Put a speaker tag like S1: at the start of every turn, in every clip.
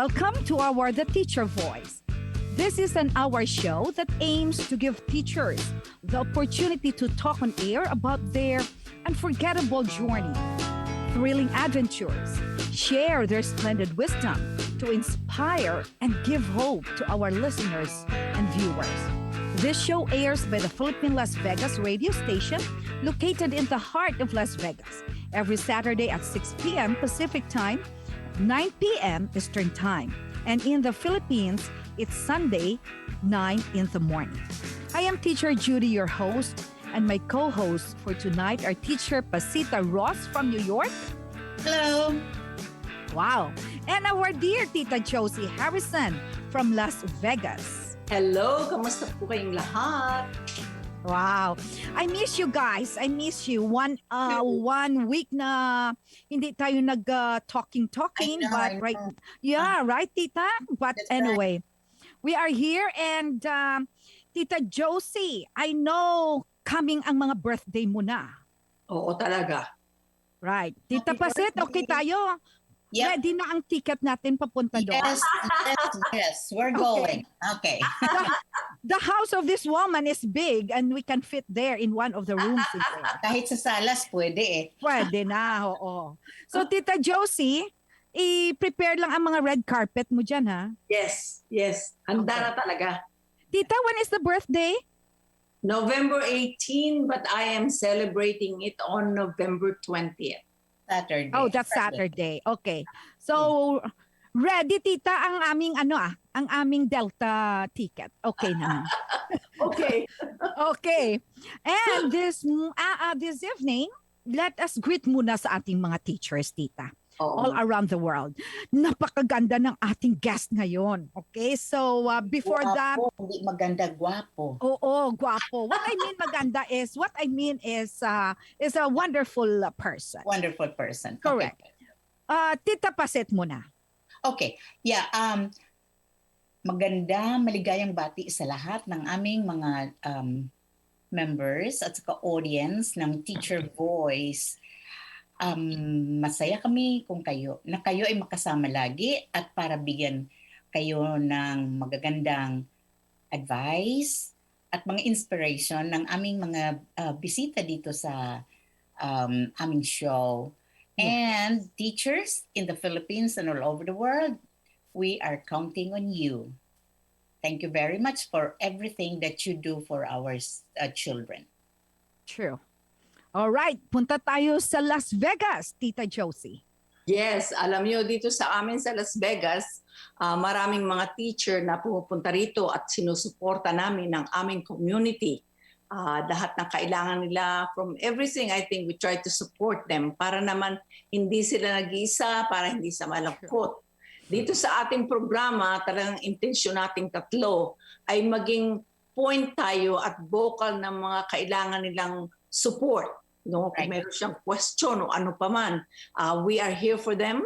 S1: Welcome to our The Teacher Voice. This is an hour show that aims to give teachers the opportunity to talk on air about their unforgettable journey, thrilling adventures, share their splendid wisdom to inspire and give hope to our listeners and viewers. This show airs by the Philippine Las Vegas radio station located in the heart of Las Vegas every Saturday at 6 p.m. Pacific Time, 9 p.m. Eastern Time. And in the Philippines, it's Sunday, 9 in the morning. I am Teacher Judy, your host, and my co-hosts for tonight are Teacher Pasita Ross from New York.
S2: Hello.
S1: Wow. And our dear Tita Josie Harrison from Las Vegas.
S2: Hello, kamusta po kayong lahat?
S1: Wow. I miss you guys. I miss you. One week na hindi tayo talking, but right. Yeah, right, Tita? But
S2: That's
S1: anyway, we are here and Tita Josie, I know coming ang mga birthday mo na.
S2: Oo, talaga.
S1: Right. Tita
S2: Happy
S1: Pasit,
S2: birthday.
S1: okay tayo?
S3: Yep.
S1: Ready na ang ticket natin papunta doon.
S3: Yes, we're going. Okay.
S1: The house of this woman is big and we can fit there in one of the rooms.
S3: Kahit sa salas, pwede eh.
S1: Pwede na, oo. So, Tita Josie, i-prepare lang ang mga red carpet mo dyan, ha?
S2: Yes. Handa na talaga.
S1: Tita, when is the birthday?
S2: November 18, but I am celebrating it on November 20th.
S3: Saturday.
S1: Oh, that's Saturday. Okay. So, ready, Tita, ang aming Delta ticket. Okay naman.
S2: Okay.
S1: Okay. And this evening, let us greet muna sa ating mga teachers, Tita. All around the world. Napakaganda ng ating guest ngayon. Okay? So, before that...
S3: Hindi maganda, gwapo.
S1: Oo, gwapo. What I mean is a wonderful person.
S3: Wonderful person.
S1: Correct.
S3: Okay.
S1: Tita Pasit muna.
S3: Okay. Yeah, maganda, maligayang bati sa lahat ng aming mga members at saka audience ng Teacher Voice. Masaya kami kung kayo ay makasama lagi at para bigyan kayo ng magagandang advice at mga inspiration ng aming mga bisita dito sa aming show. And teachers in the Philippines and all over the world, we are counting on you. Thank you very much for everything that you do for our children.
S1: True. All right, punta tayo sa Las Vegas, Tita Josie.
S2: Yes, alam niyo dito sa amin sa Las Vegas, maraming mga teacher na pumupunta rito at sinusuporta namin ng aming community. Lahat ng kailangan nila from everything, I think we try to support them para naman hindi sila nag-iisa, para hindi sa malungkot. Dito sa ating programa, talagang intensyon nating tatlo ay maging point tayo at vocal ng mga kailangan nilang support. No, kung meron siyang question o ano pa man, we are here for them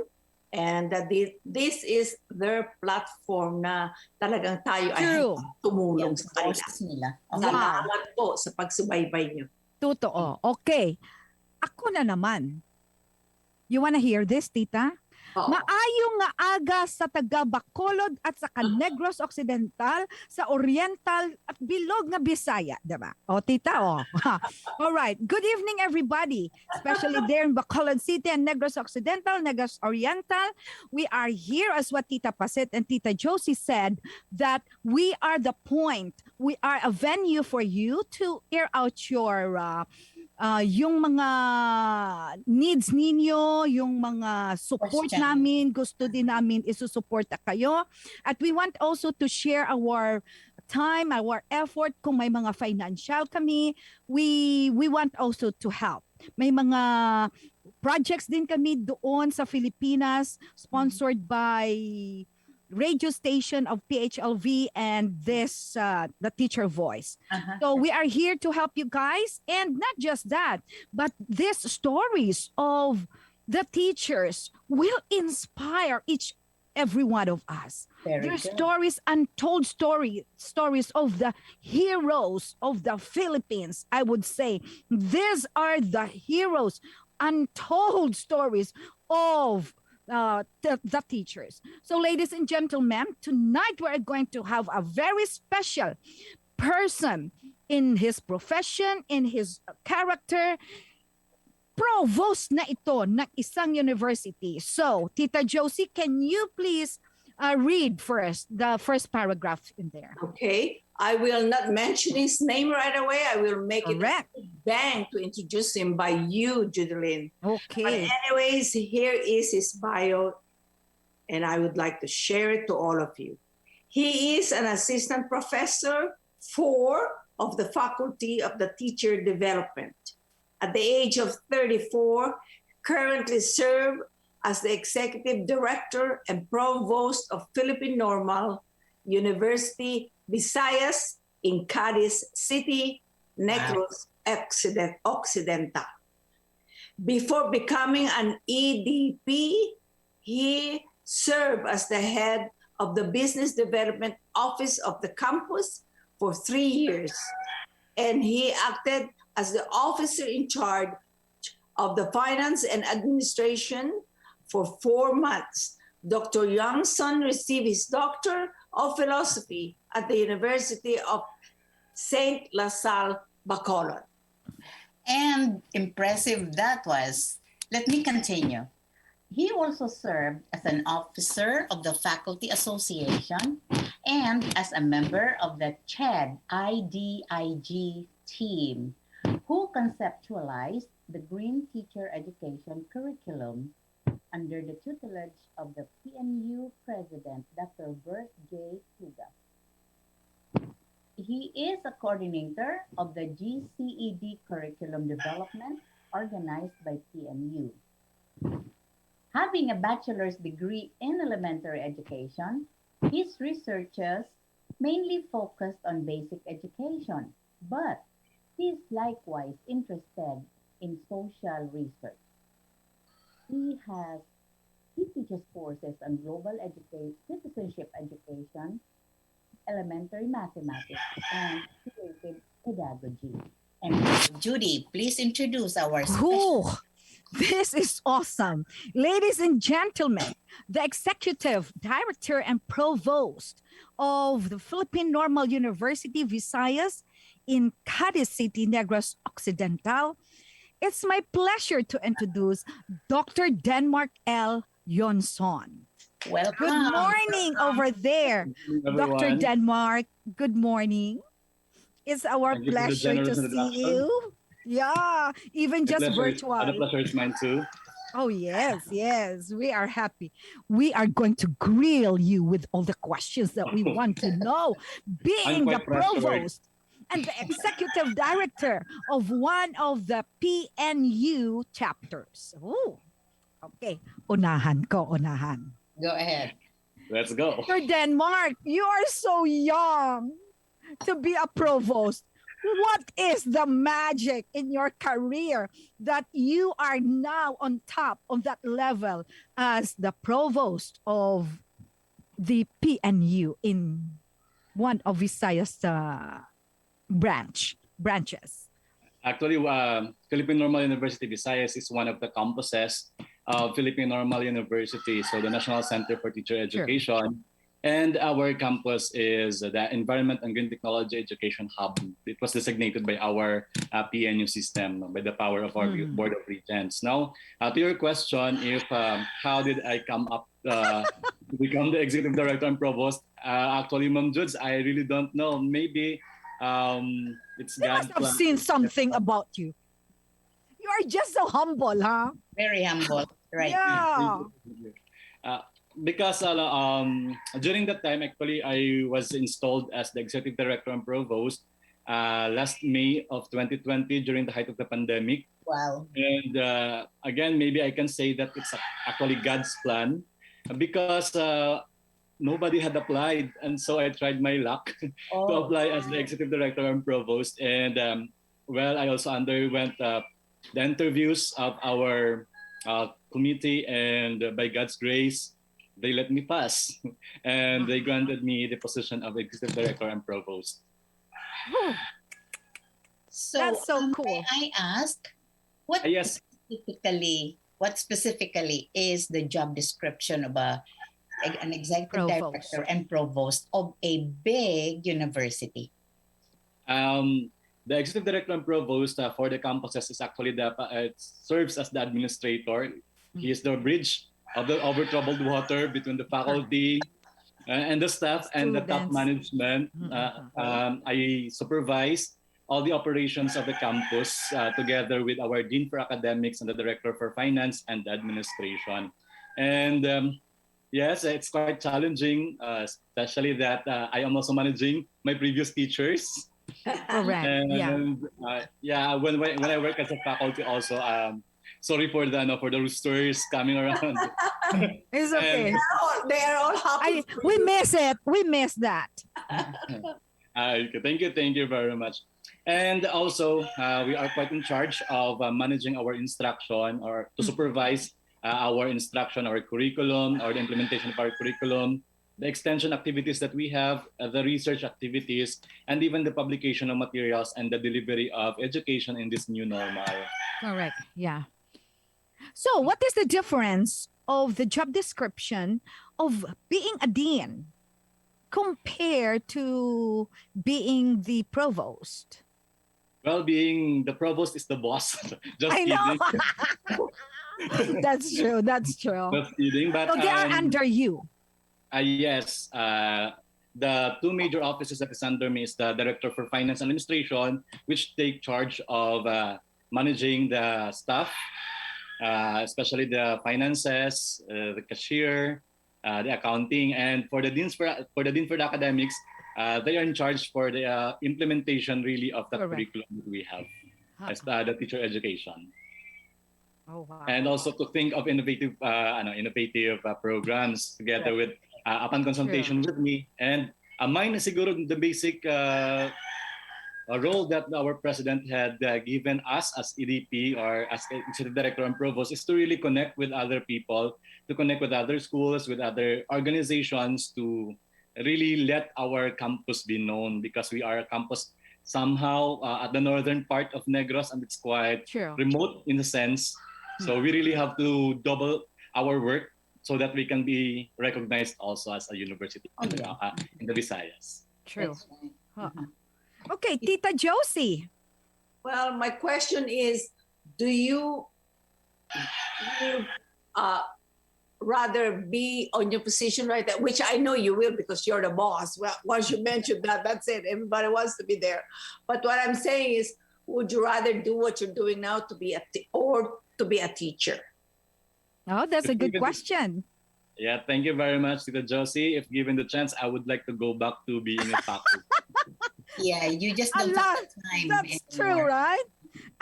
S2: and this is their platform na talagang tayo ay tumulong sa kanila. Salamat po sa pagsubaybay niyo.
S1: Totoo. Okay. Ako na naman. You wanna hear this, Tita? Maayong nga aga sa taga Bacolod at sa Negros Occidental, sa Oriental at bilog nga Bisaya, diba? O, Tita, o. All right. Good evening, everybody, especially there in Bacolod City and Negros Occidental, Negros Oriental. We are here, as what Tita Pasit and Tita Josie said, that we are the point. We are a venue for you to air out your yung mga needs ninyo, yung mga support namin, gusto din namin isusuporta kayo. At we want also to share our time, our effort. Kung may mga financial kami, we want also to help. May mga projects din kami doon sa Pilipinas, sponsored by radio station of PHLV and this the Teacher Voice. So we are here to help you guys, and not just that, but these stories of the teachers will inspire every one of us. Their stories, untold stories of the heroes of the Philippines. I would say these are the heroes, untold stories of the teachers. So, ladies and gentlemen, tonight we're going to have a very special person in his profession, in his character, provost na ito ng isang university. So, Tita Josie, can you please read first the first paragraph in there?
S2: Okay. I will not mention his name right away. I will make
S1: Correct.
S2: it a bang to introduce him by you, Judeline. But
S1: Okay.
S2: anyways, here is his bio, and I would like to share it to all of you. He is an assistant professor 4 of the Faculty of the Teacher Development. At the age of 34, currently serve as the executive director and provost of Philippine Normal University, Visayas in Cadiz City, Negros Occidental. Before becoming an EDP, he served as the head of the Business Development Office of the campus for 3 years, and he acted as the officer in charge of the finance and administration for 4 months. Dr. Yonson received his Doctor of Philosophy at the University of St. LaSalle, Bacolod.
S3: And impressive that was. Let me continue. He also served as an officer of the Faculty Association and as a member of the CHED IDIG team, who conceptualized the Green Teacher Education curriculum under the tutelage of the PNU President, Dr. Bert J. Puga. He is a coordinator of the GCED curriculum development organized by PNU. Having a bachelor's degree in elementary education, his researches mainly focused on basic education, but he is likewise interested in social research. He teaches courses on global citizenship education, elementary mathematics, and creative pedagogy. And Judy, please introduce our special.
S1: Whew, this is awesome. Ladies and gentlemen, the executive director and provost of the Philippine Normal University, Visayas in Cadiz City, Negros Occidental. It's my pleasure to introduce Dr. Denmark L. Yonson.
S3: Welcome.
S1: Good morning over there, Dr.
S4: Everyone.
S1: Denmark. Good morning. It's our
S4: Thank you for the
S1: pleasure to
S4: generous
S1: see
S4: introduction.
S1: you. Yeah, even
S4: The
S1: just
S4: pleasure is-
S1: virtual.
S4: The pleasure is mine too.
S1: Oh, yes, yes. We are happy. We are going to grill you with all the questions that we want to know. Being the
S4: quite pressured.
S1: provost and the executive director of one of the PNU chapters. Oh, okay. Unahan ko, unahan.
S3: Go ahead.
S4: Let's go.
S1: Dr. Denmark, you are so young to be a provost. What is the magic in your career that you are now on top of that level as the provost of the PNU in one of Visayas branches?
S4: Actually, Philippine Normal University Visayas is one of the campuses of Philippine Normal University, so the National Center for Teacher Education. And our campus is the Environment and Green Technology Education Hub. It was designated by our PNU system, by the power of our Board of Regents. Now, to your question, if how did I come up to become the Executive Director and Provost? Actually, Ma'am Judes, I really don't know. Maybe it's
S1: They
S4: God's
S1: must have
S4: plan.
S1: seen something about you. You are just so humble, huh?
S3: Very humble. Right.
S1: Yeah.
S4: Because during that time, actually, I was installed as the Executive Director and Provost last May of 2020 during the height of the pandemic.
S3: Wow.
S4: And again, maybe I can say that it's actually God's plan because nobody had applied. And so I tried my luck to apply as the Executive Director and Provost. And well, I also underwent the interviews of our committee, and by God's grace, they let me pass, and they granted me the position of Executive Director and Provost.
S3: So,
S1: That's so cool.
S3: May I ask, what
S4: Yes.
S3: typically what specifically is the job description of an executive
S1: Provost.
S3: director and provost of a big university?
S4: The executive director and provost for the campuses is actually it serves as the administrator. He is the bridge of the over troubled water between the faculty and the staff and the top
S1: Students.
S4: management. I supervise all the operations of the campus together with our dean for academics and the director for finance and administration. And yes, it's quite challenging, especially that I am also managing my previous teachers.
S1: Correct. Yeah.
S4: When I work as a faculty also, sorry for the roosters coming around.
S1: It's okay.
S2: They are all happy.
S1: We miss it. We miss that.
S4: Okay, thank you very much. And also, we are quite in charge of managing our instruction or to supervise our instruction, our curriculum, or the implementation of our curriculum, the extension activities that we have, the research activities, and even the publication of materials and the delivery of education in this new normal.
S1: Correct. Yeah. So, what is the difference of the job description of being a dean compared to being the provost?
S4: Well, being the provost is the boss. Just
S1: I
S4: kidding.
S1: know. That's true. That's true.
S4: Just kidding. But
S1: So they are under you.
S4: yes, the two major offices that is under me is the Director for Finance and Administration, which take charge of managing the staff, especially the finances, the cashier, the accounting, and for the dean for the academics, they are in charge for the implementation really of the
S1: Correct.
S4: curriculum that we have as the teacher education.
S1: Oh, wow.
S4: And also to think of innovative programs together with upon consultation with me. And mine is siguro the basic role that our president had given us as EDP or as executive director and provost is to really connect with other people, to connect with other schools, with other organizations, to really let our campus be known, because we are a campus somehow at the northern part of Negros, and it's quite
S1: True.
S4: remote in a sense. So we really have to double our work so that we can be recognized also as a university in the Visayas.
S1: True.
S3: That's right.
S1: Huh. Okay, Tita Josie.
S2: Well, my question is, do you rather be on your position right there, which I know you will because you're the boss. Well, once you mention that, that's it. Everybody wants to be there. But what I'm saying is, would you rather do what you're doing now to be or to be a teacher?
S1: Oh, that's a good question.
S4: Yeah, thank you very much, Tita Josie. If given the chance, I would like to go back to being a faculty.
S3: Yeah, you just
S1: A
S3: don't
S1: lot.
S3: have the time.
S1: That's true,
S3: anymore.
S1: right?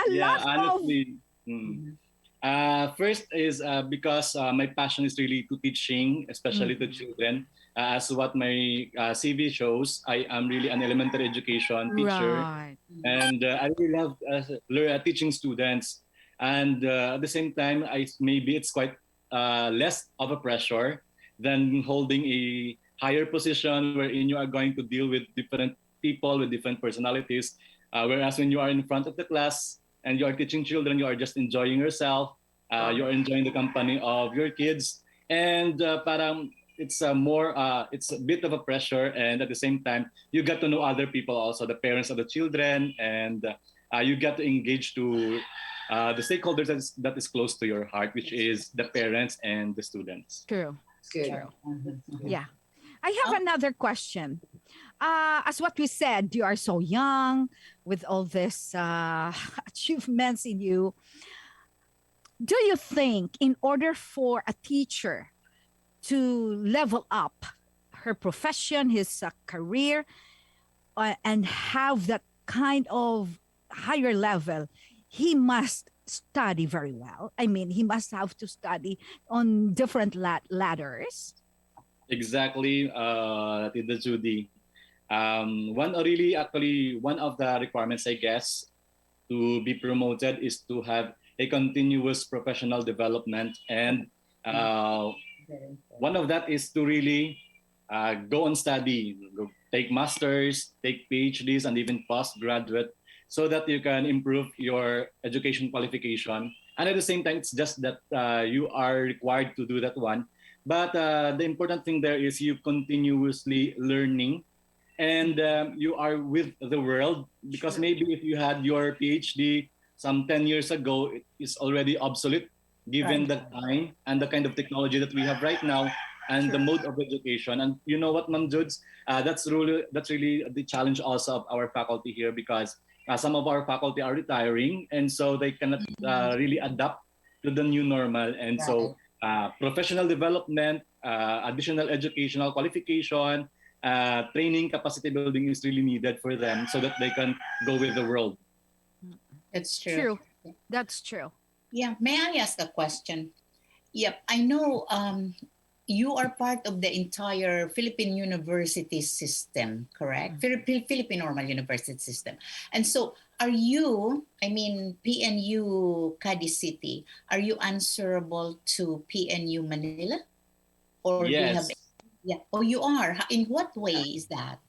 S1: A lot of
S4: Honestly. First is because my passion is really to teaching, especially to children. As what my CV shows, I am really an elementary education teacher.
S1: right.
S4: And I really love teaching students. And at the same time, maybe it's quite less of a pressure than holding a higher position wherein you are going to deal with different people with different personalities. Whereas when you are in front of the class and you are teaching children, you are just enjoying yourself. You are enjoying the company of your kids. And parang it's it's a bit of a pressure. And at the same time, you get to know other people also, the parents of the children. And you get to engage to the stakeholders that is close to your heart, which is the parents and the students.
S1: True.
S2: Good.
S3: Sure.
S1: Yeah. I have another question. As what we said, you are so young with all this achievements in you. Do you think in order for a teacher to level up her profession, his career, and have that kind of higher level, he must study very well? I mean, he must have to study on different ladders.
S4: Exactly, Tita Judy. One of the requirements, I guess, to be promoted is to have a continuous professional development, and one of that is to really go on study, take masters, take PhDs, and even postgraduate, so that you can improve your education qualification And at the same time, it's just that you are required to do that one. But the important thing there is you continuously learning, and you are with the world, because maybe if you had your PhD some 10 years ago, it is already obsolete given the time and the kind of technology that we have right now and the mode of education. And you know what, Ma'am Judes, that's really the challenge also of our faculty here, because some of our faculty are retiring, and so they cannot really adapt to the new normal. And so professional development, additional educational qualification, training, capacity building is really needed for them so that they can go with the world.
S3: It's true.
S1: That's true.
S3: Yeah. May I ask a question? Yep. I know you are part of the entire Philippine university system, correct? Philippine Normal University system. And so are you, I mean, PNU Cadiz City, are you answerable to PNU Manila? Or do you have,
S4: Yes.
S3: yeah. Oh, you are. In what way is that?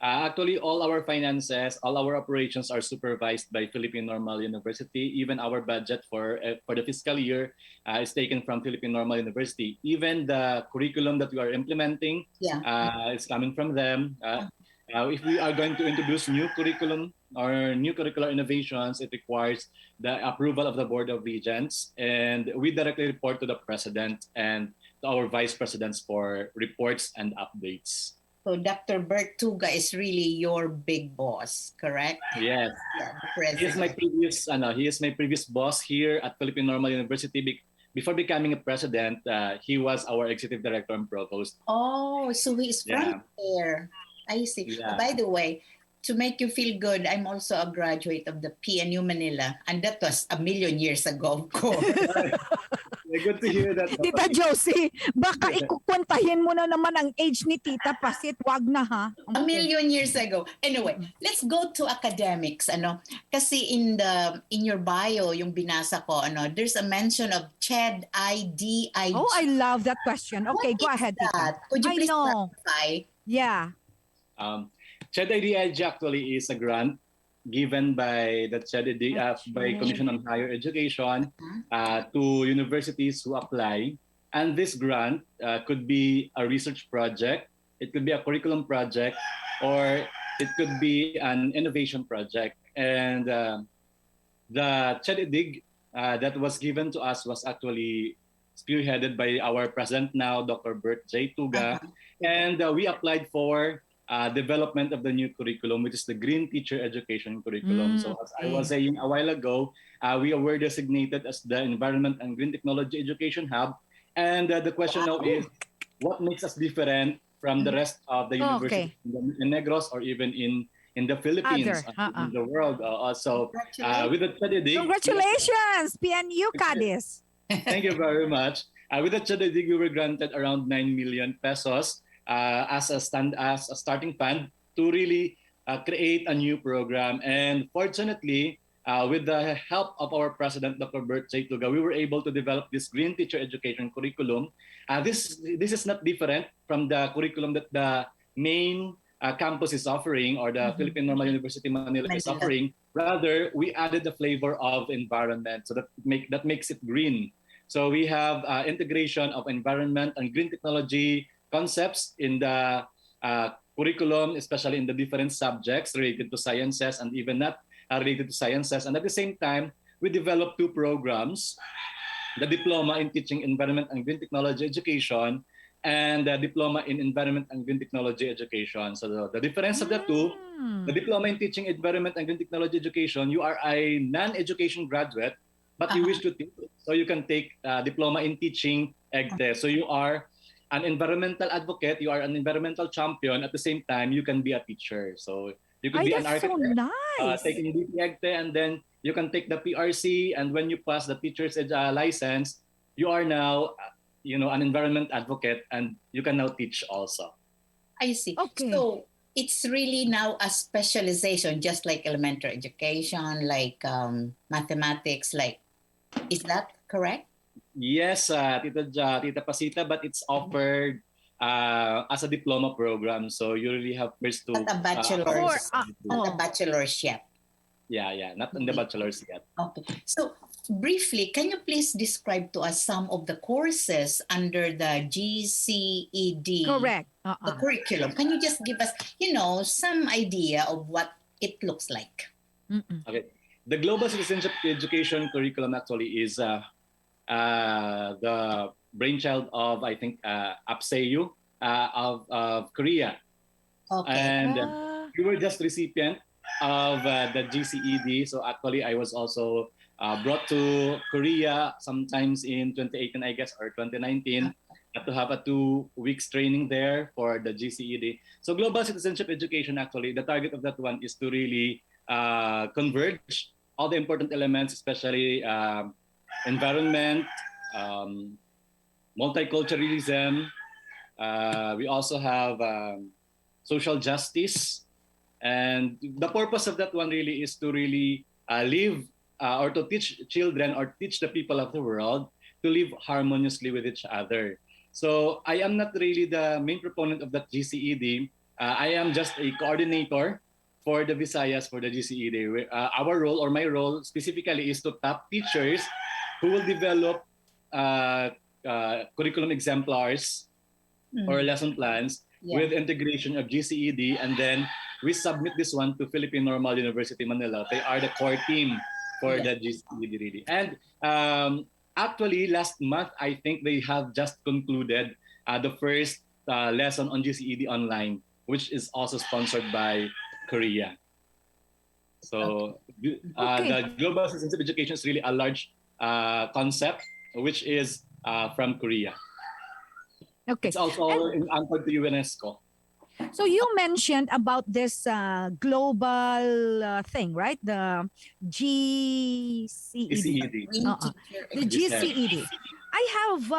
S4: Actually, all our finances, all our operations are supervised by Philippine Normal University. Even our budget for the fiscal year is taken from Philippine Normal University. Even the curriculum that we are implementing is coming from them. If we are going to introduce new curriculum or new curricular innovations, it requires the approval of the Board of Regents, and we directly report to the President and to our Vice Presidents for reports and updates.
S3: So Dr. Bert Tuga is really your big boss, correct?
S4: Yes.
S3: Yeah, the
S4: He is my
S3: president.
S4: previous boss here at Philippine Normal University. Before becoming a president, he was our executive director and provost.
S3: Oh, so he's
S4: Yeah.
S3: from there. I see.
S4: Yeah.
S3: By the way, to make you feel good, I'm also a graduate of the PNU Manila, and that was a million years ago, of course.
S4: Good to hear that.
S1: Tita Josie, baka ikukuntahin mo na naman ang age ni Tita Pasit. Wag na ha.
S3: A million years ago. Anyway, let's go to academics. Kasi in your bio, yung binasa ko, there's a mention of CHED IDIG.
S1: Oh, I love that question. Okay, go ahead, Tita.
S3: Could you
S1: I
S3: please
S1: know.
S3: clarify?
S1: Yeah.
S4: CHED-IDIG actually is a grant given by the CHED-IDIG, by Commission on Higher Education to universities who apply. And this grant could be a research project, it could be a curriculum project, or it could be an innovation project. And the CHED-IDIG that was given to us was actually spearheaded by our president now, Dr. Bert J. Tuga. And we applied for development of the new curriculum, which is the Green Teacher Education Curriculum. So as I was saying a while ago, we were designated as the Environment and Green Technology Education Hub. And the question now is, what makes us different from the rest of the universities in Negros or even in the Philippines, in the world? Also, with the CHED-IDIG,
S1: Congratulations, PNU Cadiz.
S4: thank you very much. With the CHED-IDIG, we were granted around 9 million pesos as a starting fund to really create a new program. And fortunately, with the help of our president, Dr. Bert J. Tuga, we were able to develop this Green Teacher Education Curriculum. This is not different from the curriculum that the main campus is offering, or the Philippine Normal University Manila is offering. Rather, we added the flavor of environment, so that makes it green. So we have integration of environment and green technology concepts in the curriculum, especially in the different subjects related to sciences and even not related to sciences. And at the same time, we developed two programs, the Diploma in Teaching Environment and Green Technology Education and the Diploma in Environment and Green Technology Education. So the difference of the two, the Diploma in Teaching Environment and Green Technology Education, you are a non-education graduate, but you wish to teach, so you can take Diploma in Teaching EGTE. So you are an environmental advocate, you are an environmental champion. At the same time, you can be a teacher. So you could be an
S1: That's
S4: architect,
S1: so nice.
S4: taking DPEGTE, and then you can take the PRC. And when you pass the teacher's license, you are now, an environment advocate, and you can now teach also.
S3: I see.
S1: Okay.
S3: So it's really now a specialization, just like elementary education, like mathematics. Is that correct?
S4: Yes, Tita Pasita, but it's offered as a diploma program. So you really have first to...
S3: Not a bachelor's.
S1: Or,
S3: Not a bachelor's yet.
S4: Yeah, not in the bachelor's yet.
S3: Okay. So briefly, can you please describe to us some of the courses under the GCED?
S1: Correct.
S3: The curriculum. Can you just give us, some idea of what it looks like?
S1: Mm-mm.
S4: Okay. The Global Citizenship Education curriculum actually is the brainchild of, I think, Apseyu of Korea.
S3: Okay.
S4: And
S1: Ah,
S4: we were just recipient of the GCED. So actually, I was also brought to Korea sometimes in 2018, I guess, or 2019, to have a 2 weeks training there for the GCED. So global citizenship education, actually, the target of that one is to really converge all the important elements, especially environment, multiculturalism. We also have social justice. And the purpose of that one really is to really live or to teach children or teach the people of the world to live harmoniously with each other. So I am not really the main proponent of that GCED. I am just a coordinator for the Visayas for the GCED. Our role or my role specifically is to tap teachers who will develop curriculum exemplars or lesson plans with integration of GCED, and then we submit this one to Philippine Normal University Manila. They are the core team for the GCED really. And actually, last month, I think they have just concluded the first lesson on GCED online, which is also sponsored by Korea. So the global citizenship education is really a large concept, which is from Korea.
S1: okay.
S4: It's also anchored to UNESCO.
S1: So you mentioned about this global thing, right? The GCED.
S4: GCED.
S1: The GCED. I have,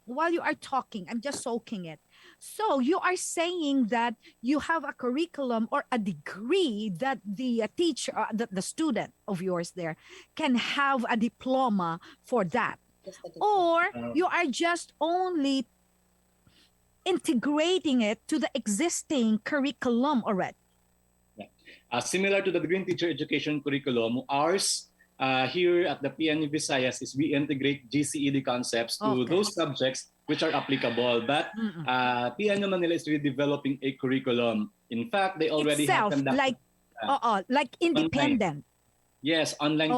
S1: while you are talking, I'm just soaking it. So you are saying that you have a curriculum or a degree that the teacher, the student of yours there can have a diploma for that. Or you are just only integrating it to the existing curriculum already.
S4: Similar to the Green Teacher Education curriculum, ours here at the PNU Visayas is we integrate GCED concepts to those subjects which are applicable. But PNU Manila is really developing a curriculum. In fact, they already have conducted
S1: like independent.
S4: Yes, online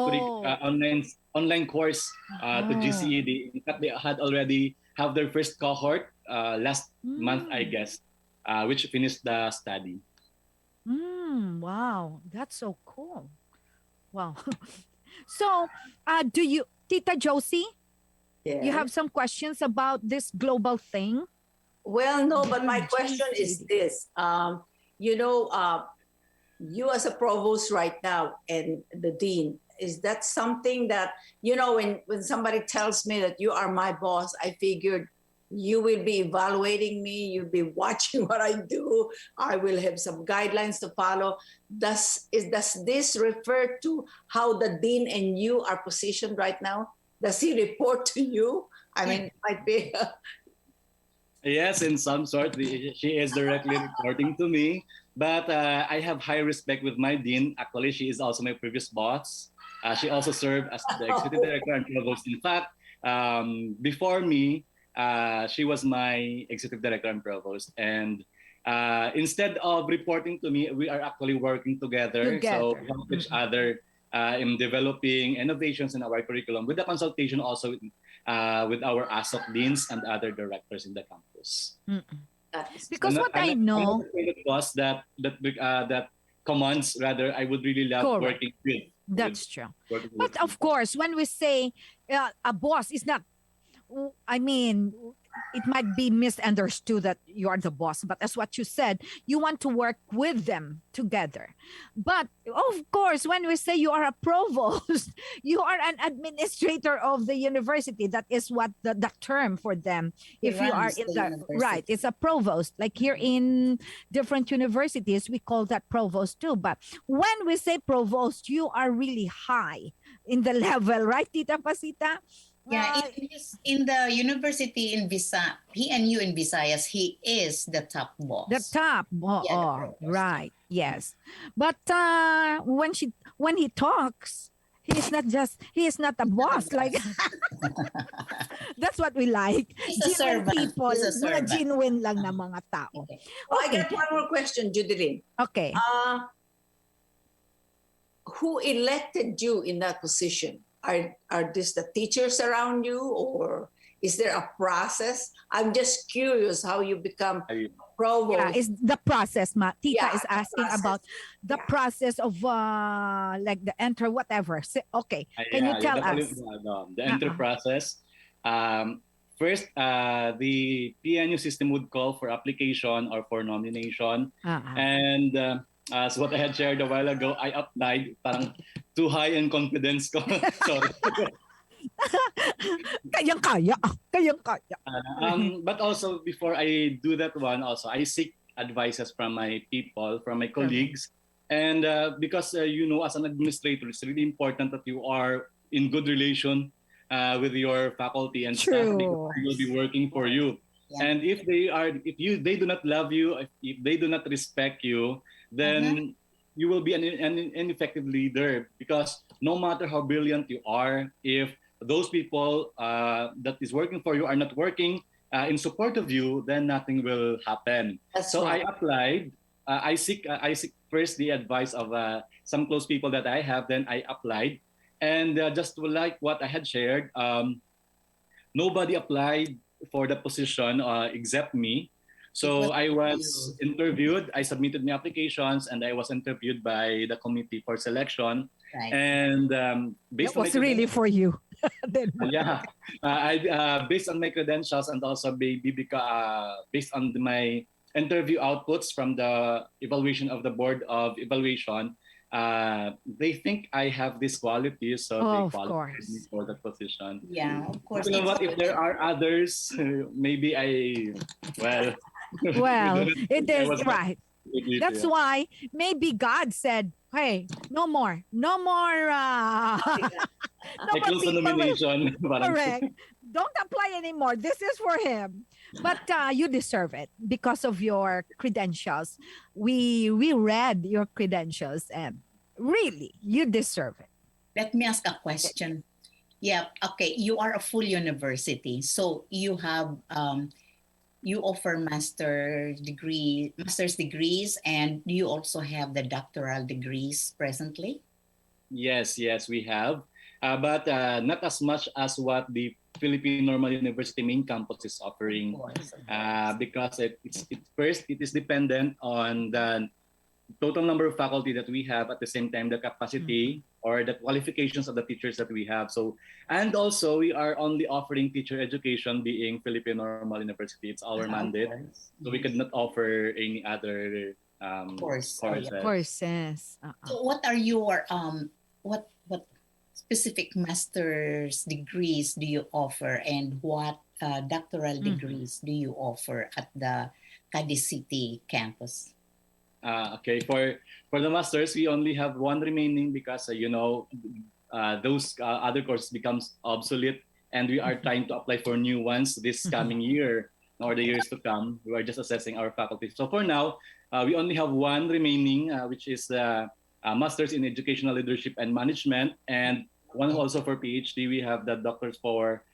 S4: course to GCED. In fact, they had already have their first cohort last month, I guess, which finished the study.
S1: Wow, that's so cool. Wow. So, do you, Tita Josie, you have some questions about this global thing?
S2: Well, no, but my question is this. You as a provost right now and the dean, is that something that, when somebody tells me that you are my boss, I figured you will be evaluating me, you'll be watching what I do, I will have some guidelines to follow. Does this refer to how the dean and you are positioned right now? Does he report to you? I mean, it might be...
S4: Yes, in some sort, she is directly reporting to me. But I have high respect with my dean. Actually, she is also my previous boss. She also served as the executive director and provost. In fact, before me, she was my executive director and provost. And instead of reporting to me, we are actually working together. So we help each other in developing innovations in our curriculum with the consultation also with our ASOC deans and other directors in the campus.
S1: Because what I know,
S4: was that commands rather I would really love working with.
S1: That's true. But of course, when we say a boss is not, I mean, it might be misunderstood that you are the boss, but as what you said, you want to work with them together. But of course, when we say you are a provost, you are an administrator of the university. That is what the term for them. If you are in the right, it's a provost. Like here in different universities, we call that provost too. But when we say provost, you are really high in the level, right, Tita Pasita?
S3: Yeah, in the university in PNU in Visayas, he is the top boss.
S1: The top, right? Yes, but when he talks, he is not a boss. Like, that's what we like.
S3: He's a
S1: Genuine
S3: servant.
S1: people,
S3: He's a
S1: mga
S3: servant.
S1: genuine lang na mga tao.
S3: Okay.
S2: Oh, I
S1: Okay.
S2: got one more question, Judeline.
S1: Okay.
S2: Who elected you in that position? Are this the teachers around you, or is there a process? I'm just curious how you become
S4: Ayun.
S2: provost.
S1: Yeah, is the process, Tita
S2: Yeah,
S1: is
S2: the
S1: asking
S2: process.
S1: about the
S2: Yeah.
S1: process of like the enter whatever. Okay, can you tell us?
S4: The enter process. First, the PNU system would call for application or for nomination. And as what I had shared a while ago, I applied. Parang too high in confidence ko. Sorry.
S1: Kayang-kaya. Kayang-kaya.
S4: But also, before I do that one, also I seek advices from my people, from my colleagues. And because, as an administrator, it's really important that you are in good relation with your faculty and staff,
S1: True.
S4: because they will be working for you.
S3: Yeah.
S4: And if they do not love you, if they do not respect you, then you will be an ineffective leader, because no matter how brilliant you are, if those people that is working for you are not working in support of you, then nothing will happen.
S2: That's
S4: So
S2: right.
S4: I applied. I seek first the advice of some close people that I have. Then I applied, and just like what I had shared, nobody applied for the position except me. So I was interviewed. I submitted my applications, and I was interviewed by the committee for selection.
S3: Right.
S4: And based
S1: That was really for you. Then,
S4: based on my credentials, and also based on my interview outputs from the evaluation of the board of evaluation, they think I have this quality, so they
S1: of
S4: qualified me
S1: course.
S4: for that position.
S3: Yeah, of course.
S4: You know what?
S3: It's
S4: If there are others, maybe well,
S1: Well, it
S4: I
S1: is
S4: was not
S1: right.
S4: able to,
S1: That's why maybe God said, "Hey, no more, no more, no
S4: I
S1: more
S4: close the
S1: people will
S4: nomination. Parang-
S1: correct. Don't apply anymore. This is for him." But you deserve it because of your credentials. We read your credentials, and really, you deserve it.
S3: Let me ask a question. Yeah, okay. You are a full university, so you have you offer master's degrees, and you also have the doctoral degrees presently.
S4: Yes, we have, but not as much as what the Philippine Normal University main campus is offering,
S3: Of course.
S4: because it is dependent on the total number of faculty that we have, at the same time the capacity or the qualifications of the teachers that we have. So, and also we are only offering teacher education, being Philippine Normal University. It's our mandate, so we could not offer any other
S3: course.
S4: courses.
S1: Courses.
S3: So what are your what specific master's degrees do you offer, and what doctoral degrees do you offer at the Cadiz City campus?
S4: Okay, for the masters, we only have one remaining, because those other courses becomes obsolete, and we are trying to apply for new ones this coming year or the years to come. We are just assessing our faculty. So for now, we only have one remaining, which is the Masters in Educational Leadership and Management, and one also for PhD. We have the doctors for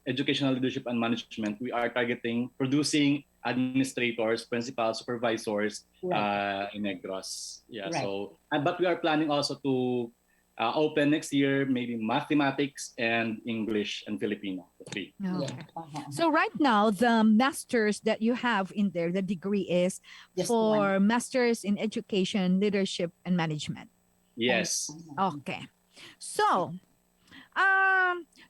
S4: Educational Leadership and Management. We are targeting producing administrators, principals, supervisors in Negros. Yeah.
S3: Right.
S4: So, but we are planning also to open next year maybe mathematics and English and Filipino, the three.
S1: Okay. So right now, the masters that you have in there, the degree is
S3: Just
S1: for Masters in Education, Leadership, and Management.
S4: Yes.
S1: Okay. So,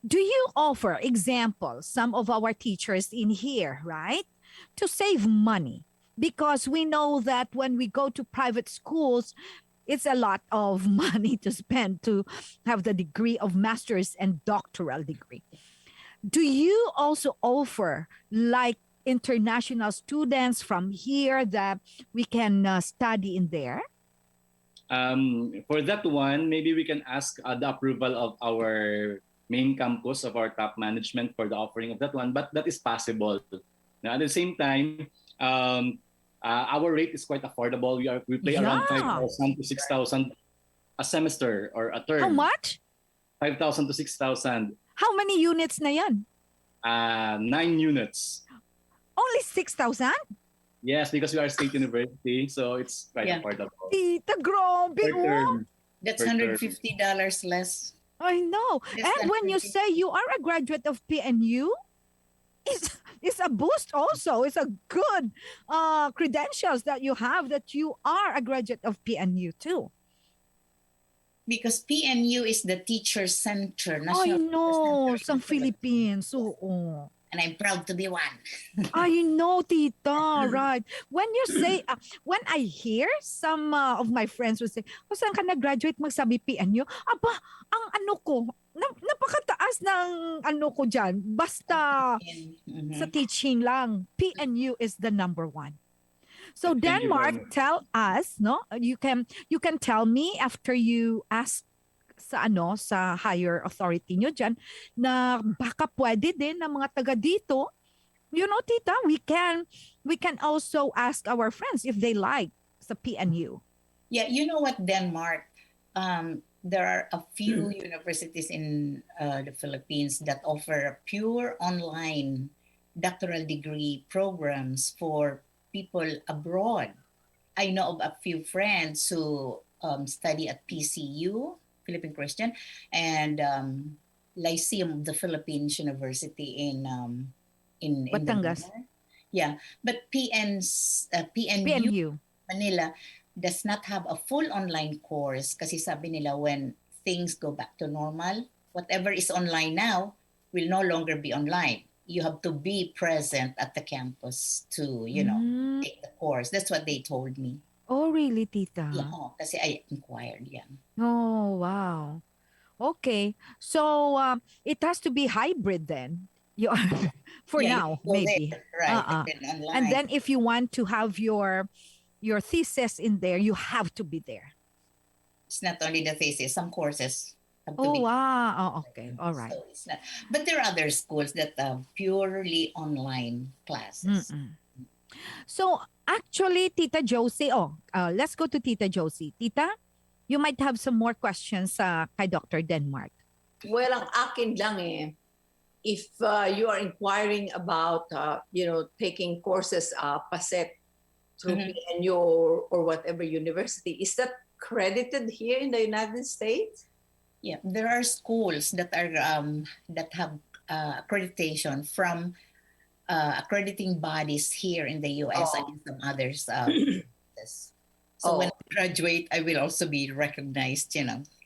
S1: do you offer examples, some of our teachers in here, right, to save money? Because we know that when we go to private schools, it's a lot of money to spend to have the degree of master's and doctoral degree. Do you also offer like international students from here that we can study in there?
S4: For that one, maybe we can ask the approval of our main campus, of our top management, for the offering of that one, but that is possible. Now, at the same time, our rate is quite affordable. We pay around 5,000 to 6,000 a semester or a term.
S1: How much?
S4: 5,000 to 6,000.
S1: How many units na yan?
S4: 9 units.
S1: Only 6,000?
S4: Yes, because we are state university, so it's quite
S3: Yeah.
S4: affordable.
S1: Tita, grabe,
S4: Per
S1: oh.
S4: term.
S3: That's
S4: Per term.
S3: $150 less.
S1: I know.
S3: Less
S1: And
S3: than
S1: when you
S3: 20.
S1: say you are a graduate of PNU, it's a boost also. It's a good credentials that you have that you are a graduate of PNU too.
S3: Because PNU is the teacher center,
S1: I
S3: national
S1: know,
S3: teacher center
S1: sa
S3: in the Philippines.
S1: Philippines. Oo.
S3: And I'm proud to be one.
S1: I know, tita, right. When you say, when I hear some of my friends will say, oh, saan ka nag-graduate magsabi PNU? Aba, ang ano ko, napakataas ng ano ko dyan. Basta
S3: Mhm.
S1: sa teaching lang, PNU is the number one. So
S4: Thank you very
S1: Denmark,
S4: much.
S1: tell us, no? You can tell me after you ask sa higher authority nyo dyan na baka pwede din ng mga taga dito. You know, tita, we can also ask our friends if they like sa PNU.
S3: Yeah, you know what, Denmark? There are a few universities in the Philippines that offer pure online doctoral degree programs for people abroad. I know of a few friends who study at PCU, Philippine Christian, and Lyceum of the Philippines University in the
S1: Batangas.
S3: north. Yeah, but PNU
S1: PNU.
S3: Manila does not have a full online course kasi sabi nila when things go back to normal, whatever is online now will no longer be online. You have to be present at the campus to, take the course. That's what they told me.
S1: Oh, really, tita?
S3: Yeah, kasi I inquired, yeah.
S1: Oh, wow. Okay. So, it has to be hybrid then. You for
S3: Yeah, you
S1: now,
S3: go
S1: maybe.
S3: there, right?
S1: Uh-uh.
S3: And then online.
S1: And then if you want to have your thesis in there, you have to be there.
S3: It's not only the thesis, some courses have to
S1: Oh,
S3: be.
S1: wow. Oh, okay. All right.
S3: So it's not. But there are other schools that have purely online classes.
S1: Mm-mm. So, actually, Tita Josie, let's go to Tita Josie. Tita, you might have some more questions kay Dr. Denmark.
S2: Well, ang akin lang if you are inquiring about, taking courses PASET through PNU or whatever university, is that credited here in the United States?
S3: Yeah, there are schools that are that have accreditation from accrediting bodies here in the U.S. and some others. So when I graduate, I will also be recognized,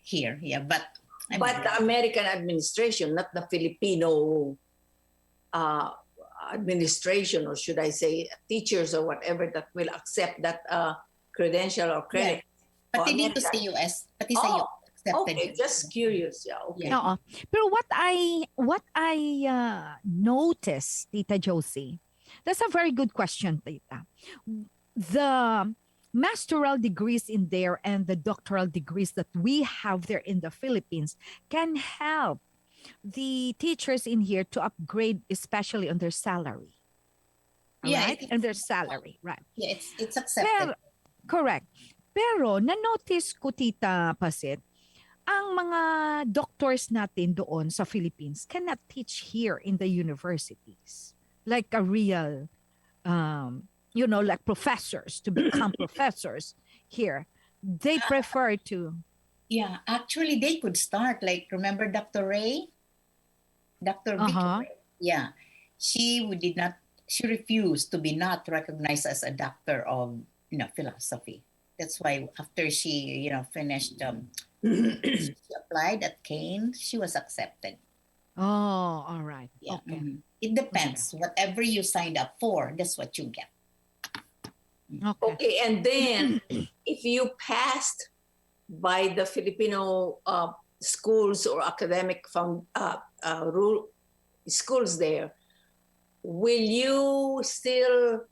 S3: here. Yeah, but
S2: the American administration, not the Filipino administration, or should I say teachers or whatever, that will accept that credential or credit.
S3: pati dito sa US, pati sa US accepted.
S2: Okay, just curious. Yeah, okay.
S1: Oo. Pero what I noticed, Tita Josie, that's a very good question, Tita. The masteral degrees in there and the doctoral degrees that we have there in the Philippines can help the teachers in here to upgrade, especially on their salary.
S3: Yeah,
S1: Right? And their salary, right?
S3: Yeah, it's accepted.
S1: Correct. Pero na-notice ko, Tita Pasit, ang mga doctors natin doon sa Philippines cannot teach here in the universities. Like a real, like professors to become professors here. They prefer to.
S3: Yeah, actually they could start. Like, remember Dr. Ray? Dr. Vicky Ray? Yeah. She refused to be not recognized as a doctor of, philosophy. That's why after she, finished, she applied at Kane, she was accepted.
S1: Oh, all right.
S3: Yeah.
S1: Okay.
S3: Mhm. It depends. Whatever you signed up for, that's what you get.
S1: Okay.
S2: Okay, and then if you passed by the Filipino schools or academic schools there, will you still,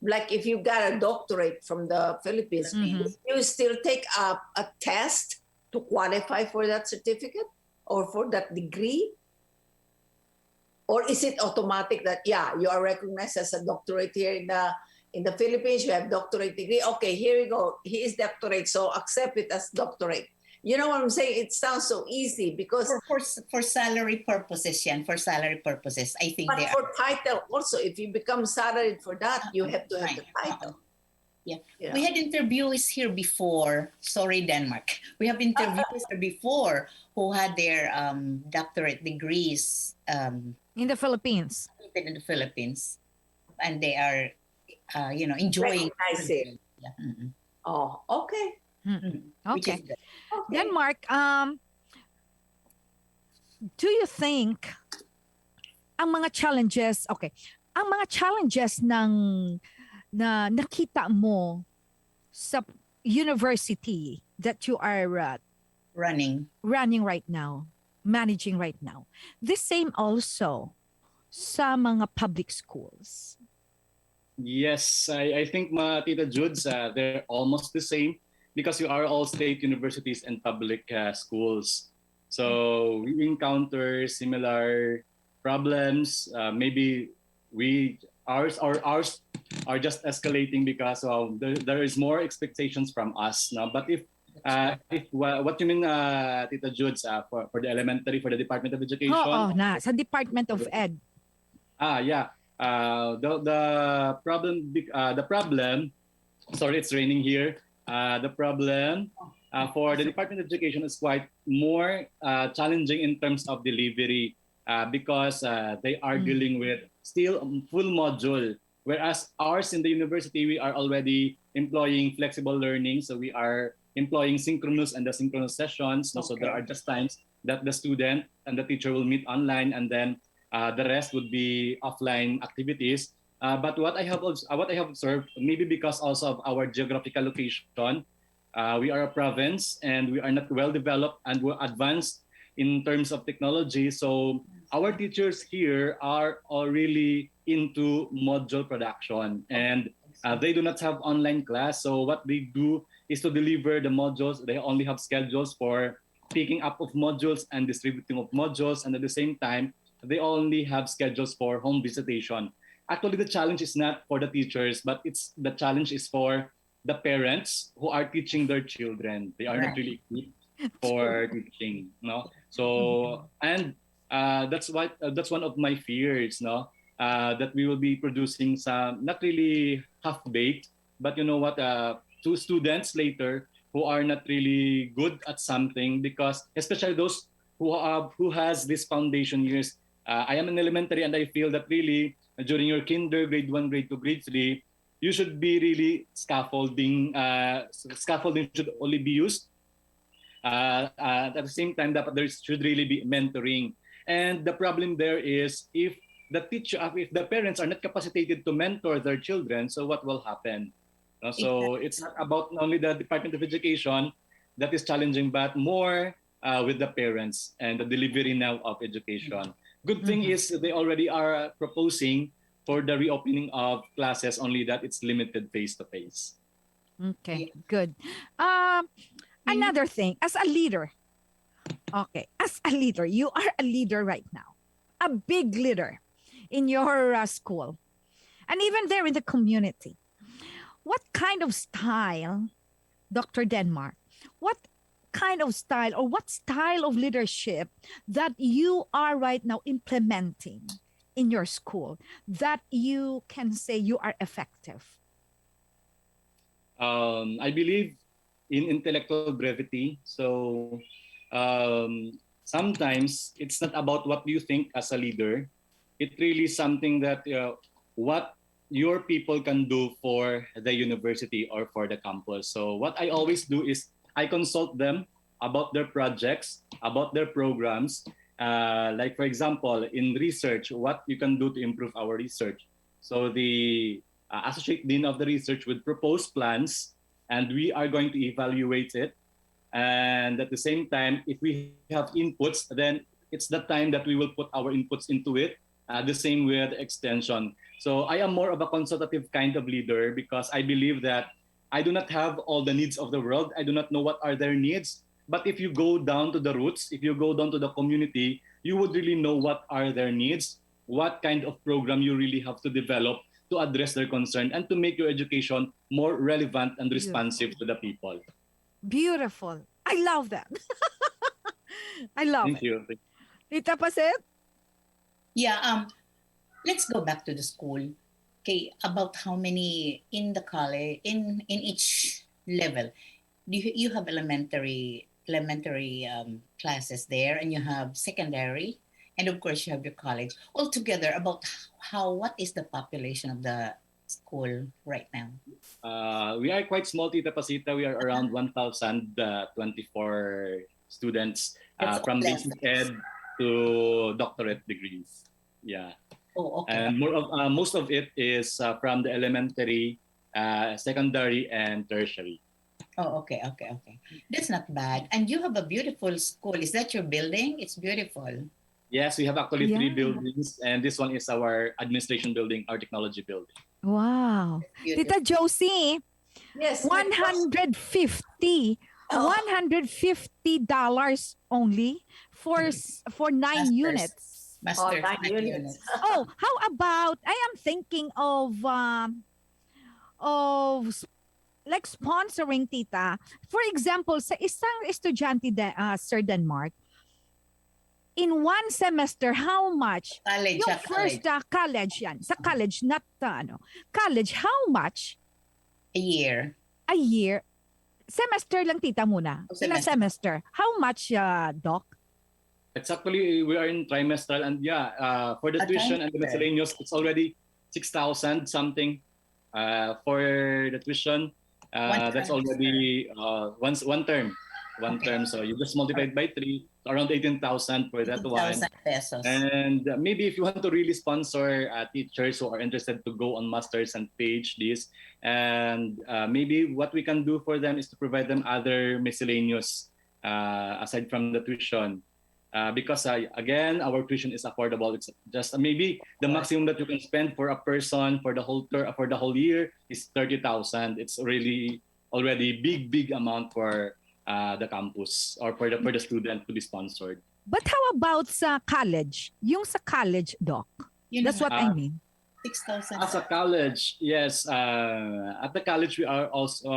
S2: like if you got a doctorate from the Philippines,
S1: Mhm.
S2: you still take a test to qualify for that certificate or for that degree? Or is it automatic that, you are recognized as a doctorate here In the Philippines, you have doctorate degree. Okay, here we go. He is doctorate, so accept it as doctorate. You know what I'm saying? It sounds so easy because
S3: For salary purposes yan, for salary purposes, I think
S2: but
S3: they are.
S2: for title also, if you become salaried for that, you have to have the title.
S3: Yeah.
S2: You
S3: We
S2: know?
S3: had interviews here before. Sorry, Denmark. We have interviews here before who had their doctorate degrees
S1: In the Philippines.
S3: in the Philippines, and they are, enjoying.
S2: Recognize it.
S3: Yeah. Mm-mm.
S2: Oh, okay.
S3: Which
S1: Okay.
S3: is good.
S2: Okay.
S1: Denmark, do you think ang mga challenges, okay, ang mga challenges na nakita mo sa university that you are
S3: Running.
S1: running right now, managing right now, the same also sa mga public schools?
S4: Yes, I think Tita Judes, they're almost the same because you are all state universities and public schools. So we encounter similar problems. Maybe ours are just escalating because there is more expectations from us now. But if what you mean, Tita Judes, for the elementary, for the Department of Education?
S1: Oo, na sa Department of Ed.
S4: Yeah. The problem. Sorry, it's raining here. The problem for the Department of Education is quite more challenging in terms of delivery because they are dealing with still full module, whereas ours in the university we are already employing flexible learning, so we are employing synchronous and asynchronous sessions. So there are just times that the student and the teacher will meet online, and then the rest would be offline activities. But what I have observed, maybe because also of our geographical location, we are a province and we are not well developed and we're advanced in terms of technology. So our teachers here are all really into module production, and they do not have online class. So what they do is to deliver the modules. They only have schedules for picking up of modules and distributing of modules, and at the same time, they only have schedules for home visitation. Actually, the challenge is not for the teachers, but the challenge is for the parents who are teaching their children. They are not really equipped for teaching, no. So and that's one of my fears, no, that we will be producing some not really half baked, but you know what, two students later who are not really good at something, because especially those who has this foundation years. I am in elementary, and I feel that really during your kinder, grade 1, grade 2, grade 3, you should be really scaffolding. Scaffolding should only be used. At the same time, that there should really be mentoring. And the problem there is if the parents are not capacitated to mentor their children, so what will happen? So it's not about only the Department of Education that is challenging, but more with the parents and the delivery now of education. Good thing is they already are proposing for the reopening of classes, only that it's limited face-to-face.
S1: Okay, good. Another thing, as a leader, you are a leader right now, a big leader in your school, and even there in the community. What kind of style, Dr. Denmark, what kind of style or what style of leadership that you are right now implementing in your school that you can say you are effective?
S4: I believe in intellectual brevity. So sometimes it's not about what you think as a leader. It really is something that what your people can do for the university or for the campus. So what I always do is I consult them about their projects, about their programs. Like for example, in research, what you can do to improve our research. So the associate dean of the research would propose plans, and we are going to evaluate it. And at the same time, if we have inputs, then it's the time that we will put our inputs into it. The same with extension. So I am more of a consultative kind of leader because I believe that I do not have all the needs of the world. I do not know what are their needs. But if you go down to the roots, if you go down to the community, you would really know what are their needs, what kind of program you really have to develop to address their concern and to make your education more relevant and responsive to the people.
S1: Beautiful. I love that. I love
S4: Thank
S1: it.
S4: you.
S1: Tita Paset?
S3: Yeah, let's go back to the school. Okay, about how many in the college, in each level. You have elementary classes there, and you have secondary, and of course you have your college. Altogether, about what is the population of the school right now?
S4: We are quite small, Tita Pasita. We are around 1,024 students
S3: That's
S4: from
S3: all
S4: basic ed to doctorate degrees. Yeah.
S3: Oh, okay.
S4: And most of it is from the elementary, secondary, and tertiary.
S3: Oh, okay. That's not bad. And you have a beautiful school. Is that your building? It's beautiful.
S4: Yes, we have actually three
S1: Yeah.
S4: buildings, and this one is our administration building, our technology building.
S1: Wow.
S3: Beautiful.
S1: Tita Josie,
S2: Yes.
S1: $150 $150 only for 9
S3: Masters.
S1: units.
S3: Master
S2: 9 units.
S1: Oh, how about I am thinking of like sponsoring, Tita. For example, sa isang estudyante Sir Denmark, in one semester, how much?
S3: College.
S1: Yung first college yan. Sa college, not college, how much
S3: A year.
S1: a year? Semester lang, Tita, muna.
S3: Oh,
S1: Ilang semester? How much, Doc?
S4: It's actually, we are in trimestral, and for the
S3: A
S4: tuition and the
S3: trimester.
S4: miscellaneous, it's already 6,000 something for the tuition.
S3: One
S4: That's
S3: trimester.
S4: already one term.
S3: Okay.
S4: Term. So you just multiply it by 3, around 18,000 for that one.
S3: 18,000 pesos.
S4: And maybe if you want to really sponsor teachers who are interested to go on masters and PhDs, and maybe what we can do for them is to provide them other miscellaneous aside from the tuition. Because again, our tuition is affordable. It's just maybe the maximum that you can spend for a person for the whole year is 30,000. It's really already big amount for the campus or for the student to be sponsored.
S1: But how about sa college? Yung sa college, Doc.
S3: You
S1: That's
S3: know,
S1: what I mean.
S3: 6,000.
S4: As a college, yes. At the college, we are also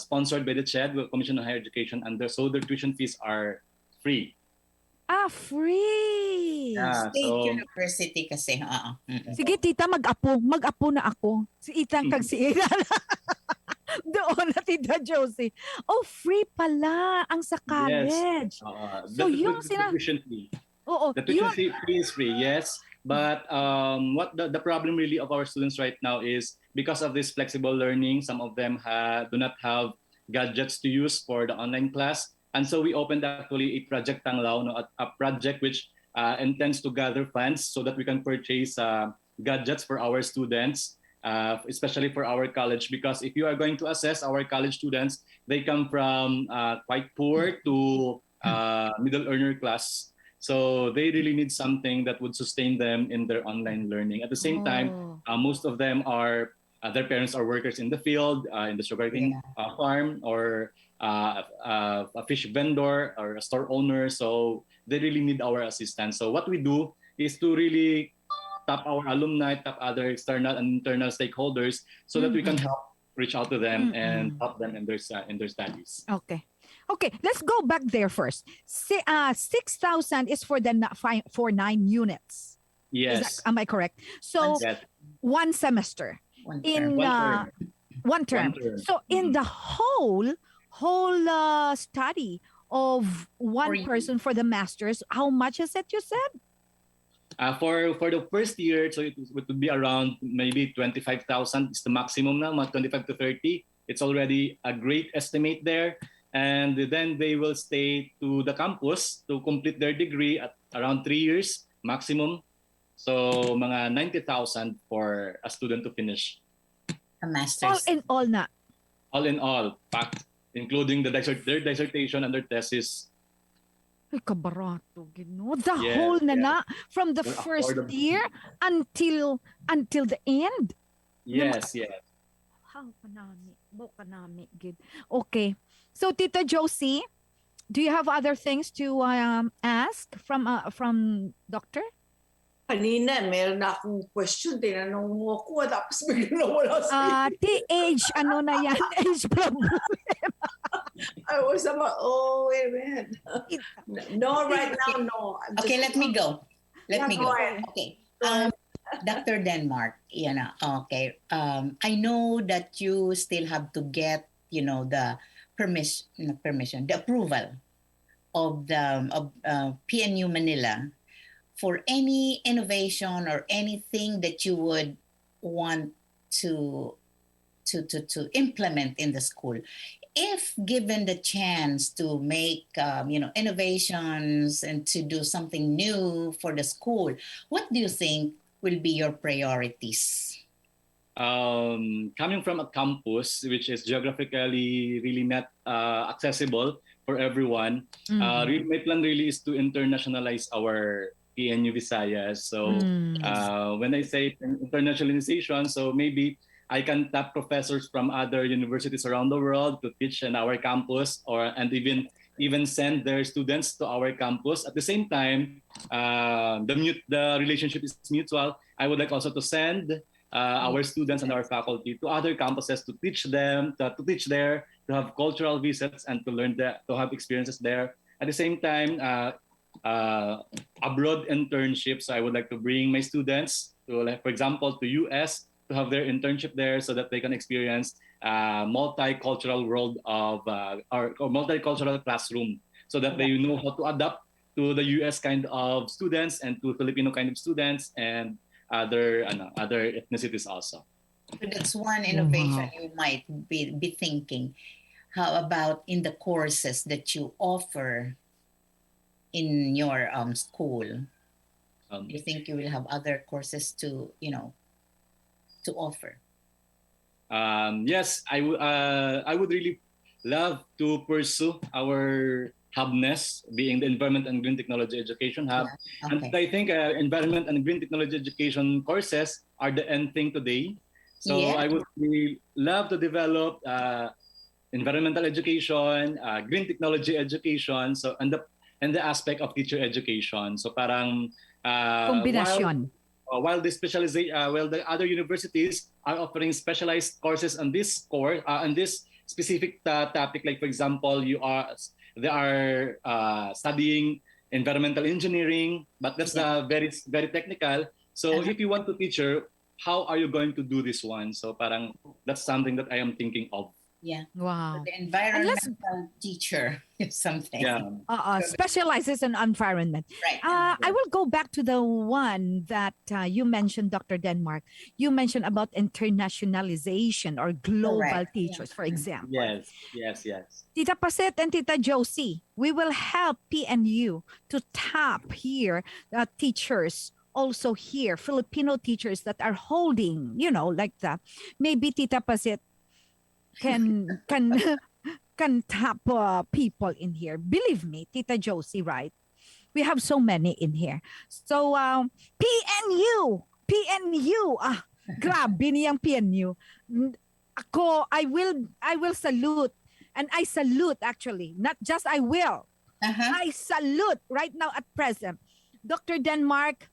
S4: sponsored by the CHED, Commission on Higher Education, and so their tuition fees are free.
S1: Free.
S4: Yeah,
S3: State
S4: so
S3: University kasi.
S1: Sige, Tita, mag-apo na ako. Si Itang kag si Ilan. Doon na, Tita Josie. Oh, free pala ang sa college. So yung
S4: the tuition fee.
S1: Oo,
S4: The tuition fee is free, yes. But what the problem really of our students right now is because of this flexible learning, some of them do not have gadgets to use for the online class. And so we opened actually a project Tanglao, a project which intends to gather funds so that we can purchase gadgets for our students, especially for our college. Because if you are going to assess our college students, they come from quite poor to middle earner class. So they really need something that would sustain them in their online learning. At the same time, most of them are their parents are workers in the field, in the sugarcane farm, or a fish vendor or a store owner. So they really need our assistance. So what we do is to really tap our alumni, tap other external and internal stakeholders so that we can help reach out to them and help them in their studies.
S1: Okay, let's go back there first. 6,000 is for 9 units.
S4: Yes.
S1: Am I correct? So
S4: Yes.
S1: one semester. In one term. So in the whole study of one person for the masters, how much is it, you said?
S4: For the first year, so it would be around maybe 25,000 is the maximum now, 25 to 30. It's already a great estimate there. And then they will stay to the campus to complete their degree at around 3 years maximum. So mga 90,000 for a student to finish.
S3: A master's.
S1: All in all,
S4: packed, including their dissertation and their thesis.
S1: Ay, kabarato, Ginoo. The whole na from the first year until the end.
S4: Yes.
S1: How kanami, bo kanami, gid. Okay. So Tita Josie, do you have other things to ask from Doctor?
S2: Kanina, meron na akong question. Tinanong mo ako, tapos biglang nawala sa'yo.
S1: Age, ano na yan? Age problem.
S2: I was about, oh, wait a minute. No, right now, no. I'm
S3: Okay,
S2: just-
S3: let me go. Let
S2: Yeah,
S3: me
S2: go
S3: go.
S2: ahead.
S3: Okay.
S2: Go
S3: Dr. Denmark, okay. I know that you still have to get, the permission, the approval of the PNU Manila for any innovation or anything that you would want to implement in the school. If given the chance to make innovations and to do something new for the school, what do you think will be your priorities?
S4: Coming from a campus which is geographically really not accessible for everyone, my plan really is to internationalize our PNU Visayas. So when I say internationalization, so maybe I can tap professors from other universities around the world to teach in our campus, and even send their students to our campus. At the same time, the relationship is mutual. I would like also to send our students and our faculty to other campuses to teach them, to teach there, to have cultural visits and to learn to have experiences there. At the same time, abroad internships. I would like to bring my students to, like, for example, to US to have their internship there so that they can experience multicultural world of or multicultural classroom, so that they know how to adapt to the US kind of students and to Filipino kind of students and other ethnicities also.
S3: So that's one innovation you might be thinking. How about in the courses that you offer in your school? Do you think you will have other courses to offer?
S4: Yes, I would really love to pursue our hubness, being the Environment and Green Technology Education Hub.
S3: Yeah.
S4: And
S3: Okay.
S4: I think Environment and Green Technology Education courses are the end thing today. So
S3: Yeah.
S4: I would really love to develop environmental education, green technology education, so and the aspect of teacher education. So parang
S1: Kombinasyon.
S4: while the other universities are offering specialized courses on this on this specific topic, like for example, they are studying environmental engineering, but that's very very technical. So if you want to teacher, how are you going to do this one? So parang that's something that I am thinking of.
S3: Yeah.
S1: Wow.
S3: The environmental teacher is something.
S4: Yeah.
S1: Specializes in environment.
S3: Right.
S1: I will go back to the one that you mentioned, Dr. Denmark. You mentioned about internationalization or global
S3: Correct.
S1: teachers, for example.
S4: Yes.
S1: Tita Paset and Tita Josie, we will help PNU to tap here teachers also here, Filipino teachers that are holding, like that. Maybe Tita Paset can tap people in here. Believe me, Tita Josie, right? We have so many in here. So PNU, grabe niyang PNU. I will salute, and I salute actually, not just I will. I salute right now at present. Dr. Denmark,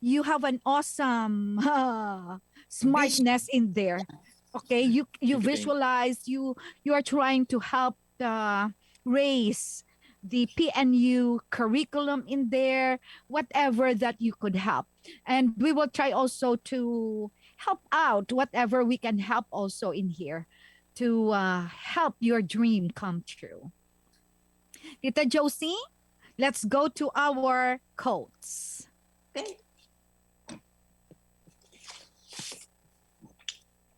S1: you have an awesome smartness in there. Okay, you visualize, you are trying to help raise the PNU curriculum in there, whatever that you could help. And we will try also to help out whatever we can help also in here to help your dream come true. Tita Josie, let's go to our quotes.
S2: Okay.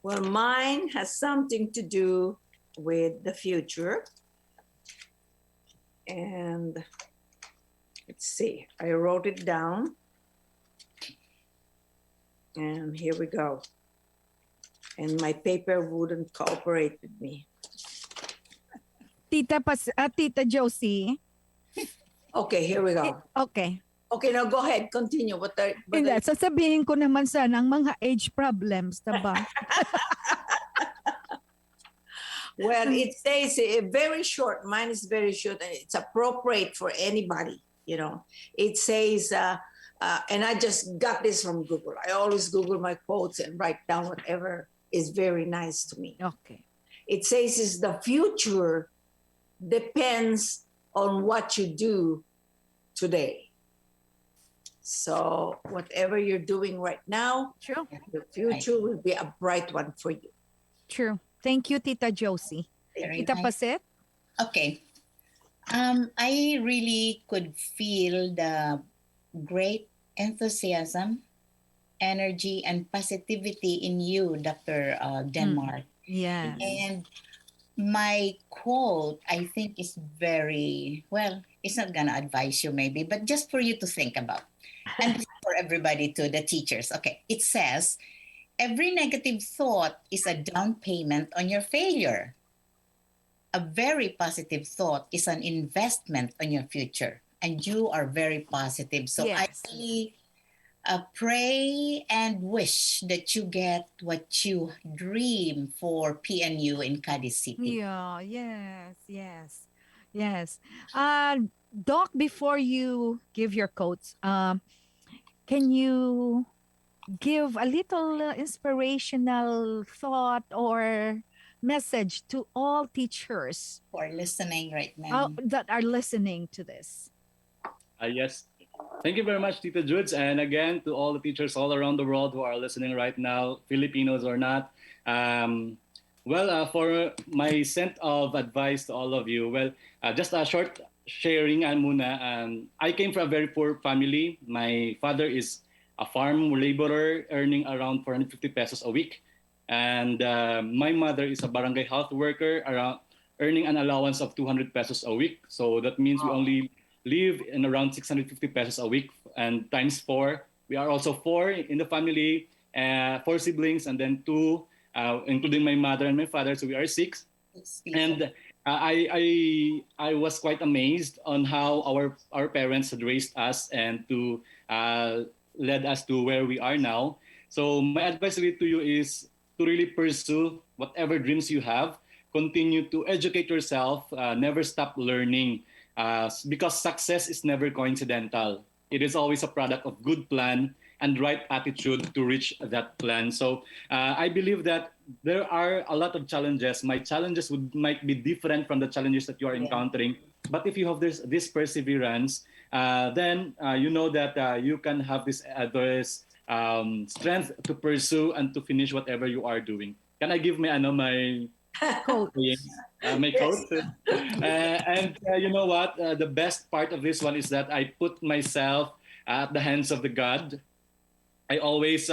S2: Well, mine has something to do with the future. And let's see, I wrote it down. And here we go. And my paper wouldn't cooperate with me.
S1: Tita Josie.
S2: Okay, here we go.
S1: Okay.
S2: Okay, now go ahead, continue.
S1: Hindi, sasabihin ko naman sana ang mga age problems, diba?
S2: Well, it says very short. Mine is very short, and it's appropriate for anybody. It says and I just got this from Google. I always Google my quotes and write down whatever is very nice to me.
S1: Okay.
S2: It says is the future depends on what you do today. So whatever you're doing right now,
S1: True.
S2: the future will be a bright one for you.
S1: True. Thank you, Tita Josie.
S3: Very
S1: Tita
S3: nice.
S1: Pasit?
S3: Okay. I really could feel the great enthusiasm, energy, and positivity in you, Dr. Denmark.
S1: Yes.
S3: And my quote, I think, is very, well, it's not going to advise you maybe, but just for you to think about. And this is for everybody too, the teachers. Okay. It says, every negative thought is a down payment on your failure. A very positive thought is an investment on your future. And you are very positive. So I
S1: Yes.
S3: really pray and wish that you get what you dream for PNU in Cadiz City.
S1: Yeah, yes. Doc, before you give your quotes, can you give a little inspirational thought or message to all teachers
S3: For listening right now.
S1: that are listening to this?
S4: Yes. Thank you very much, Tita Judes. And again, to all the teachers all around the world who are listening right now, Filipinos or not. For my set of advice to all of you, just a short sharing muna. I came from a very poor family. My father is a farm laborer earning around 450 pesos a week. And my mother is a barangay health worker earning an allowance of 200 pesos a week. So that means we only live in around 650 pesos a week, and times 4. We are also 4 in the family, 4 siblings, and then 2, including my mother and my father. So we are 6. And I was quite amazed on how our parents had raised us and to led us to where we are now. So my advice really to you is to really pursue whatever dreams you have. Continue to educate yourself. Never stop learning. Because success is never coincidental. It is always a product of good plan and right attitude to reach that plan. So I believe that there are a lot of challenges. My challenges might be different from the challenges that you are encountering. But if you have this perseverance, then you know that you can have this strength to pursue and to finish whatever you are doing. Can I give my
S1: Quote.
S4: my quote? You know what? The best part of this one is that I put myself at the hands of the God. I always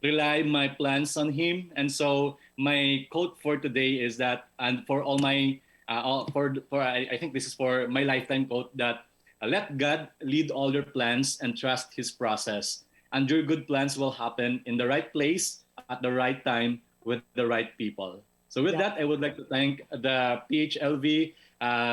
S4: rely my plans on Him, and so my quote for today is that, and for all my, I think this is for my lifetime quote, that let God lead all your plans and trust His process, and your good plans will happen in the right place at the right time with the right people. So with that, I would like to thank the PHLV,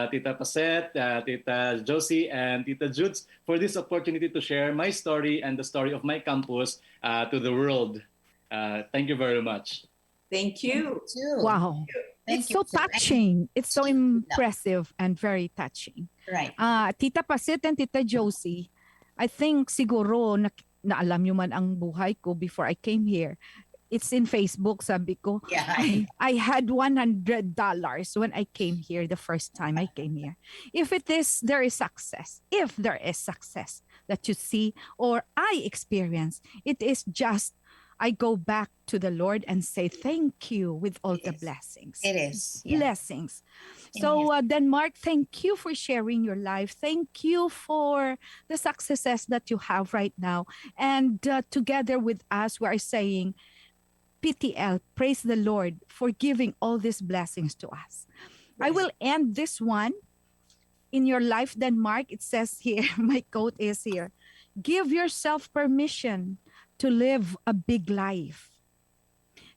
S4: Tita Paset, Tita Josie, and Tita Judes for this opportunity to share my story and the story of my campus to the world. Thank you very much.
S2: Thank you.
S1: Wow. It's so touching. It's so impressive and very touching.
S3: Right.
S1: Tita Pasit and Tita Josie, I think siguro na alam nyo man ang buhay ko before I came here. It's in Facebook, sabi ko.
S3: Yeah.
S1: I had $100 when I came here the first time I came here. If there is success that you see or I experience, it is just I go back to the Lord and say thank you with all the blessings.
S3: It is. Yeah.
S1: Blessings. So Denmark, thank you for sharing your life. Thank you for the successes that you have right now. And together with us, we are saying, PTL, praise the Lord for giving all these blessings to us. I will end this one. In your life, Denmark, it says here, my quote is here, give yourself permission to live a big life.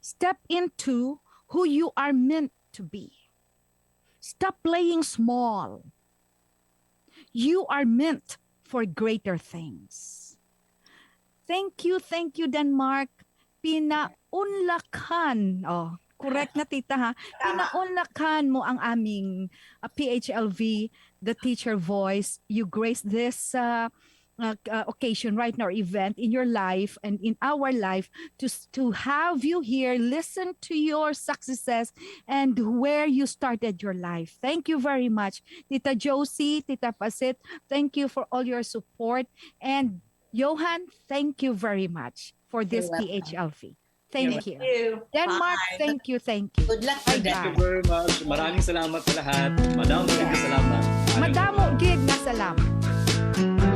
S1: Step into who you are meant to be. Stop playing small. You are meant for greater things. Thank you, Denmark. Pinaunlakan. Oh, correct na tita ha. Pinaunlakan mo ang aming PHLV, the teacher voice. You graced this occasion right now, event in your life and in our life, to have you here, listen to your successes and where you started your life. Thank you very much, Tita Josie, Tita Pasit. Thank you for all your support. And Johan, thank you very much for this
S3: welcome.
S1: PHLV.
S3: You're
S1: Thank you.
S2: you.
S1: Denmark,
S2: Bye.
S1: thank you.
S3: Good luck
S1: Bye,
S3: for that.
S4: Thank you very much. Maraming salamat sa lahat. Madam, maraming salamat.
S1: Madamo gid na salamat.